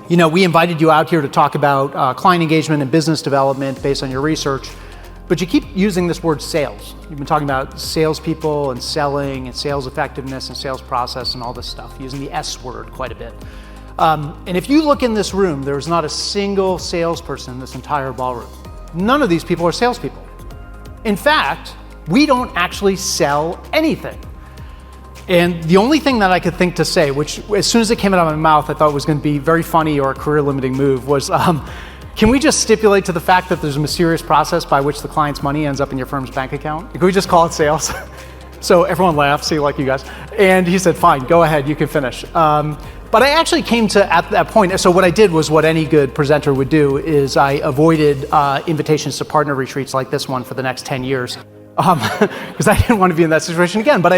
You know, we invited you out here to talk about client engagement and business development based on your research, but you keep using this word sales. You've been talking about salespeople and selling and sales effectiveness and sales process and all this stuff, using the S word quite a bit. And if you look in this room, there's not a single salesperson in this entire ballroom. None of these people are salespeople. In fact, we don't actually sell anything. And the only thing that I could think to say, which as soon as it came out of my mouth, I thought was going to be very funny or a career-limiting move, was can we just stipulate to the fact that there's a mysterious process by which the client's money ends up in your firm's bank account? Can we just call it sales? So everyone laughed, see, like you guys. And he said, fine, go ahead, you can finish. But I actually came to, at that point, so what I did was what any good presenter would do, is I avoided invitations to partner retreats like this one for the next 10 years. Because I didn't want to be in that situation again. But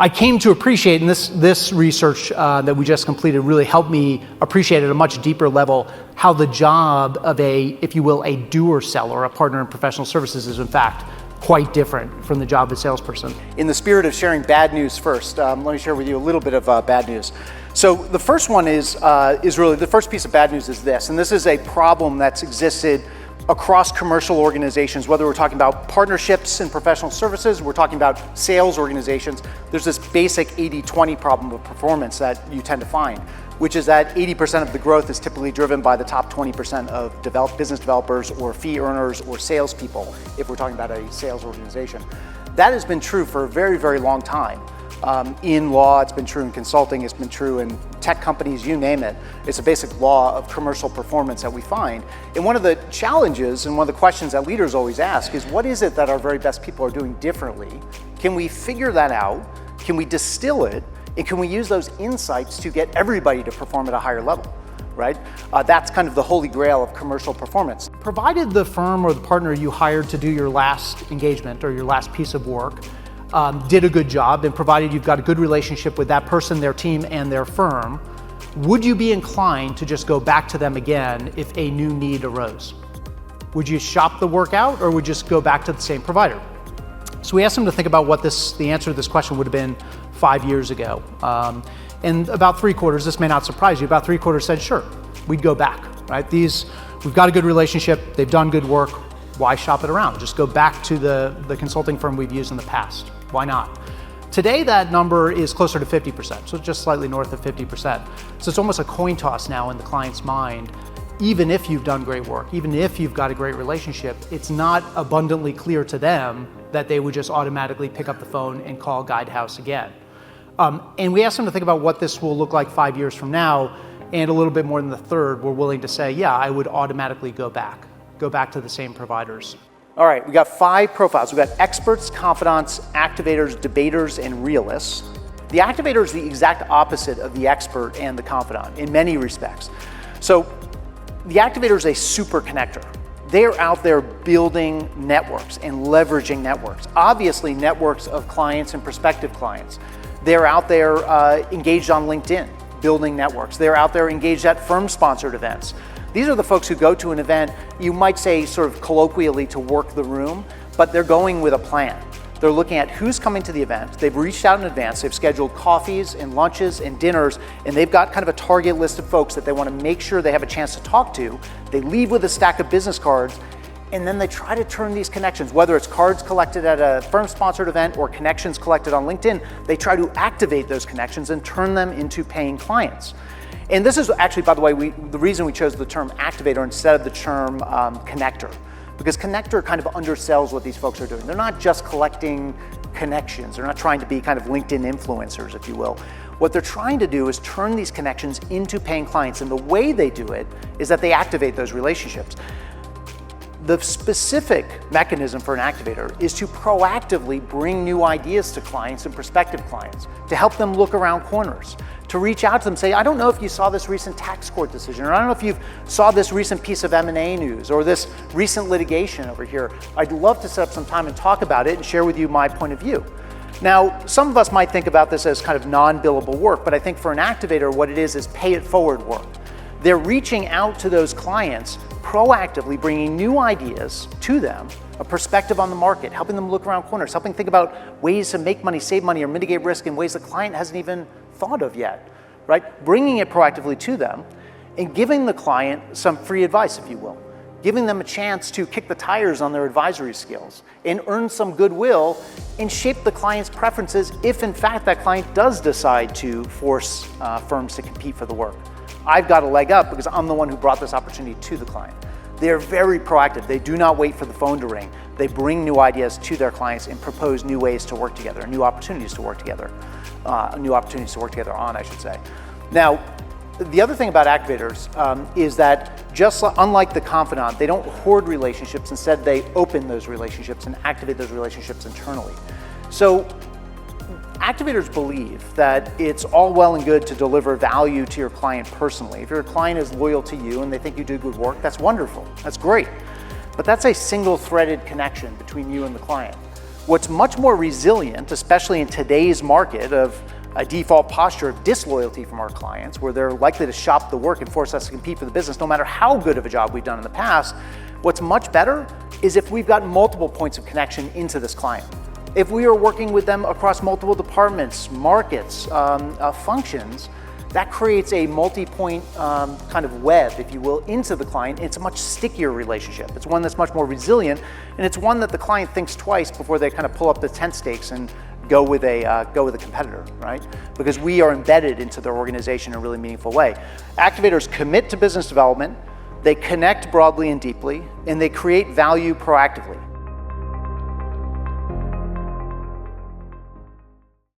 I came to appreciate, and this research that we just completed really helped me appreciate at a much deeper level how the job of a, if you will, a doer seller, a partner in professional services is in fact quite different from the job of a salesperson. In the spirit of sharing bad news first, let me share with you a little bit of bad news. So the first one is really, the first piece of bad news is this, and this is a problem that's existed across commercial organizations, whether we're talking about partnerships in professional services, we're talking about sales organizations, there's this basic 80-20 problem of performance that you tend to find, which is that 80% of the growth is typically driven by the top 20% of business developers or fee earners or salespeople, if we're talking about a sales organization. That has been true for a very, very long time. In law, it's been true in consulting, it's been true in tech companies, you name it. It's a basic law of commercial performance that we find. And one of the challenges and one of the questions that leaders always ask is, what is it that our very best people are doing differently? Can we figure that out? Can we distill it? And can we use those insights to get everybody to perform at a higher level? Right? That's kind of the holy grail of commercial performance. Provided the firm or the partner you hired to do your last engagement or your last piece of work did a good job, and provided you've got a good relationship with that person, their team, and their firm, would you be inclined to just go back to them again if a new need arose? Would you shop the work out, or would you just go back to the same provider? So we asked them to think about what the answer to this question would have been 5 years ago. And about 3/4, this may not surprise you, about 3/4 said, sure, we'd go back, right? We've got a good relationship, they've done good work, why shop it around? Just go back to the consulting firm we've used in the past. Why not? Today, that number is closer to 50%, so just slightly north of 50%. So it's almost a coin toss now in the client's mind. Even if you've done great work, even if you've got a great relationship, it's not abundantly clear to them that they would just automatically pick up the phone and call Guidehouse again. And we asked them to think about what this will look like 5 years from now, and a little bit more than the third were willing to say, yeah, I would automatically go back to the same providers. All right, we got 5 profiles. We've got experts, confidants, activators, debaters, and realists. The activator is the exact opposite of the expert and the confidant in many respects. So the activator is a super connector. They're out there building networks and leveraging networks. Obviously, networks of clients and prospective clients. They're out there engaged on LinkedIn, building networks. They're out there engaged at firm-sponsored events. These are the folks who go to an event, you might say sort of colloquially to work the room, but they're going with a plan. They're looking at who's coming to the event. They've reached out in advance. They've scheduled coffees and lunches and dinners, and they've got kind of a target list of folks that they want to make sure they have a chance to talk to. They leave with a stack of business cards, and then they try to turn these connections, whether it's cards collected at a firm-sponsored event or connections collected on LinkedIn, they try to activate those connections and turn them into paying clients. And this is actually, by the way, the reason we chose the term activator instead of the term connector, because connector kind of undersells what these folks are doing. They're not just collecting connections. They're not trying to be kind of LinkedIn influencers, if you will. What they're trying to do is turn these connections into paying clients, and the way they do it is that they activate those relationships. The specific mechanism for an activator is to proactively bring new ideas to clients and prospective clients, to help them look around corners, to reach out to them, say, I don't know if you saw this recent tax court decision, or I don't know if you saw this recent piece of M&A news, or this recent litigation over here. I'd love to set up some time and talk about it and share with you my point of view. Now, some of us might think about this as kind of non-billable work, but I think for an activator, what it is pay it forward work. They're reaching out to those clients, proactively bringing new ideas to them, a perspective on the market, helping them look around corners, helping think about ways to make money, save money, or mitigate risk in ways the client hasn't even thought of yet, right? Bringing it proactively to them. and giving the client some free advice, if you will. Giving them a chance to kick the tires on their advisory skills and earn some goodwill and shape the client's preferences if in fact that client does decide to force firms to compete for the work. I've got a leg up because I'm the one who brought this opportunity to the client. They're very proactive. They do not wait for the phone to ring. They bring new ideas to their clients and propose new ways to work together, new opportunities to work together, on, I should say. Now, the other thing about activators is that just unlike the confidant, they don't hoard relationships. Instead, they open those relationships and activate those relationships internally. So activators believe that it's all well and good to deliver value to your client personally. If your client is loyal to you and they think you do good work, that's wonderful, that's great. But that's a single-threaded connection between you and the client. What's much more resilient, especially in today's market of a default posture of disloyalty from our clients, where they're likely to shop the work and force us to compete for the business no matter how good of a job we've done in the past, what's much better is if we've got multiple points of connection into this client. If we are working with them across multiple departments, markets, functions, that creates a multi-point kind of web, if you will, into the client. It's a much stickier relationship. It's one that's much more resilient, and it's one that the client thinks twice before they kind of pull up the tent stakes and go with a competitor, right? Because we are embedded into their organization in a really meaningful way. Activators commit to business development, they connect broadly and deeply, and they create value proactively.